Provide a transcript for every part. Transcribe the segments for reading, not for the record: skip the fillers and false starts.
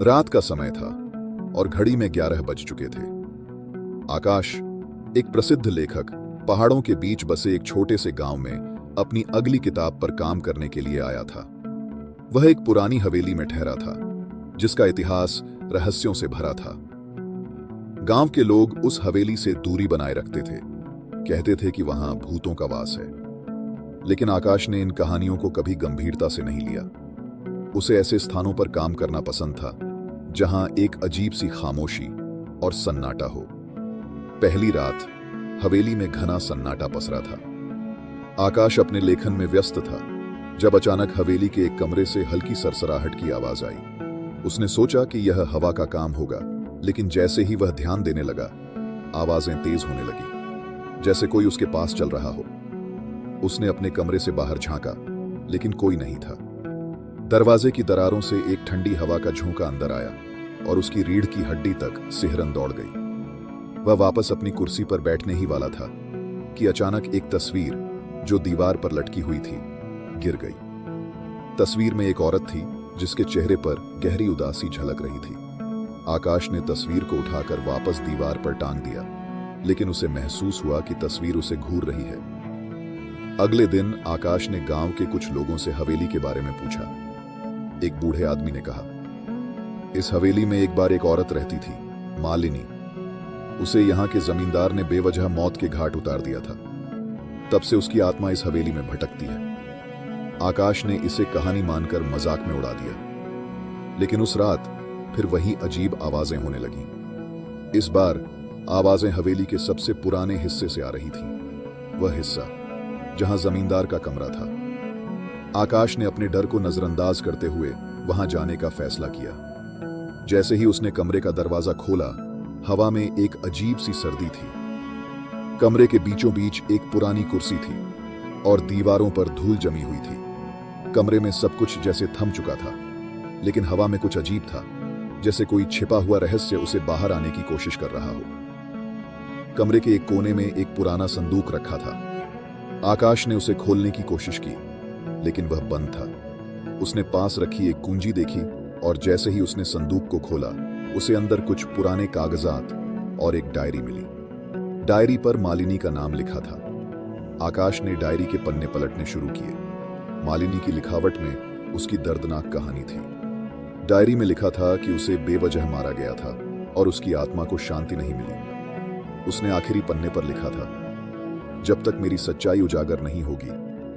रात का समय था और घड़ी में 11 बज चुके थे। आकाश, एक प्रसिद्ध लेखक, पहाड़ों के बीच बसे एक छोटे से गांव में अपनी अगली किताब पर काम करने के लिए आया था। वह एक पुरानी हवेली में ठहरा था जिसका इतिहास रहस्यों से भरा था। गांव के लोग उस हवेली से दूरी बनाए रखते थे, कहते थे कि वहां भूतों का वास है। लेकिन आकाश ने इन कहानियों को कभी गंभीरता से नहीं लिया। उसे ऐसे स्थानों पर काम करना पसंद था जहां एक अजीब सी खामोशी और सन्नाटा हो। पहली रात हवेली में घना सन्नाटा पसरा था। आकाश अपने लेखन में व्यस्त था जब अचानक हवेली के एक कमरे से हल्की सरसराहट की आवाज आई। उसने सोचा कि यह हवा का काम होगा, लेकिन जैसे ही वह ध्यान देने लगा, आवाजें तेज होने लगी, जैसे कोई उसके पास चल रहा हो। उसने अपने कमरे से बाहर झांका, लेकिन कोई नहीं था। दरवाजे की दरारों से एक ठंडी हवा का झोंका अंदर आया और उसकी रीढ़ की हड्डी तक सिहरन दौड़ गई। वह वापस अपनी कुर्सी पर बैठने ही वाला था कि अचानक एक तस्वीर जो दीवार पर लटकी हुई थी गिर गई। तस्वीर में एक औरत थी जिसके चेहरे पर गहरी उदासी झलक रही थी। आकाश ने तस्वीर को उठाकर वापस दीवार पर टांग दिया, लेकिन उसे महसूस हुआ कि तस्वीर उसे घूर रही है। अगले दिन आकाश ने गांव के कुछ लोगों से हवेली के बारे में पूछा। एक बूढ़े आदमी ने कहा, इस हवेली में एक बार एक औरत रहती थी, मालिनी। उसे यहां के जमींदार ने बेवजह मौत के घाट उतार दिया था। तब से उसकी आत्मा इस हवेली में भटकती है। आकाश ने इसे कहानी मानकर मजाक में उड़ा दिया, लेकिन उस रात फिर वही अजीब आवाजें होने लगीं। इस बार आवाजें हवेली के सबसे पुराने हिस्से से आ रही थीं, वह हिस्सा जहां जमींदार का कमरा था। आकाश ने अपने डर को नजरअंदाज करते हुए वहां जाने का फैसला किया। जैसे ही उसने कमरे का दरवाजा खोला, हवा में एक अजीब सी सर्दी थी। कमरे के बीचों बीच एक पुरानी कुर्सी थी और दीवारों पर धूल जमी हुई थी। कमरे में सब कुछ जैसे थम चुका था, लेकिन हवा में कुछ अजीब था, जैसे कोई छिपा हुआ रहस्य उसे बाहर आने की कोशिश कर रहा हो। कमरे के एक कोने में एक पुराना संदूक रखा था। आकाश ने उसे खोलने की कोशिश की, लेकिन वह बंद था। उसने पास रखी एक कुंजी देखी और जैसे ही उसने संदूक को खोला, उसे अंदर कुछ पुराने कागजात और एक डायरी मिली। डायरी पर मालिनी का नाम लिखा था। आकाश ने डायरी के पन्ने पलटने शुरू किए। मालिनी की लिखावट में उसकी दर्दनाक कहानी थी। डायरी में लिखा था कि उसे बेवजह मारा गया था और उसकी आत्मा को शांति नहीं मिली। उसने आखिरी पन्ने पर लिखा था, जब तक मेरी सच्चाई उजागर नहीं होगी,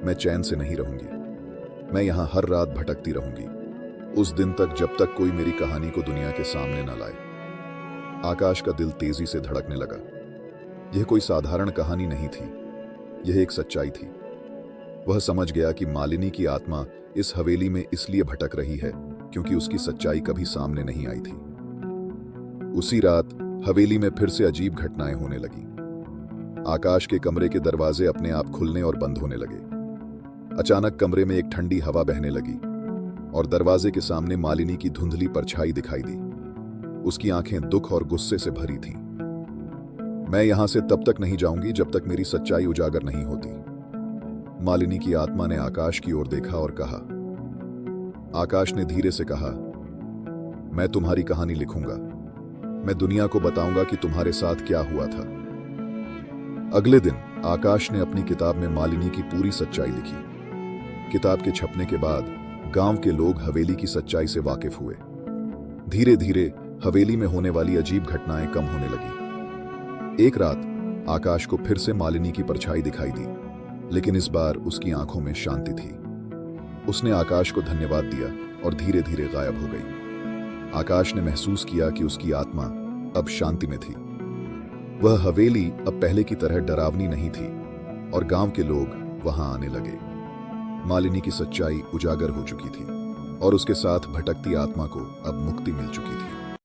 मैं चैन से नहीं रहूंगी। मैं यहां हर रात भटकती रहूंगी, उस दिन तक जब तक कोई मेरी कहानी को दुनिया के सामने न लाए। आकाश का दिल तेजी से धड़कने लगा। यह कोई साधारण कहानी नहीं थी, यह एक सच्चाई थी। वह समझ गया कि मालिनी की आत्मा इस हवेली में इसलिए भटक रही है क्योंकि उसकी सच्चाई कभी सामने नहीं आई थी। उसी रात हवेली में फिर से अजीब घटनाएं होने लगी। आकाश के कमरे के दरवाजे अपने आप खुलने और बंद होने लगे। अचानक कमरे में एक ठंडी हवा बहने लगी और दरवाजे के सामने मालिनी की धुंधली परछाई दिखाई दी। उसकी आंखें दुख और गुस्से से भरी थीं। मैं यहां से तब तक नहीं जाऊंगी जब तक मेरी सच्चाई उजागर नहीं होती। मालिनी की आत्मा ने आकाश की ओर देखा और कहा। आकाश ने धीरे से कहा, मैं तुम्हारी कहानी लिखूंगा। मैं दुनिया को बताऊंगा कि तुम्हारे साथ क्या हुआ था। अगले दिन आकाश ने अपनी किताब में मालिनी की पूरी सच्चाई लिखी। किताब के छपने के बाद गांव के लोग हवेली की सच्चाई से वाकिफ हुए। धीरे धीरे हवेली में होने वाली अजीब घटनाएं कम होने लगी। एक रात आकाश को फिर से मालिनी की परछाई दिखाई दी, लेकिन इस बार उसकी आंखों में शांति थी। उसने आकाश को धन्यवाद दिया और धीरे धीरे गायब हो गई। आकाश ने महसूस किया कि उसकी आत्मा अब शांति में थी। वह हवेली अब पहले की तरह डरावनी नहीं थी और गांव के लोग वहां आने लगे। मालिनी की सच्चाई उजागर हो चुकी थी और उसके साथ भटकती आत्मा को अब मुक्ति मिल चुकी थी।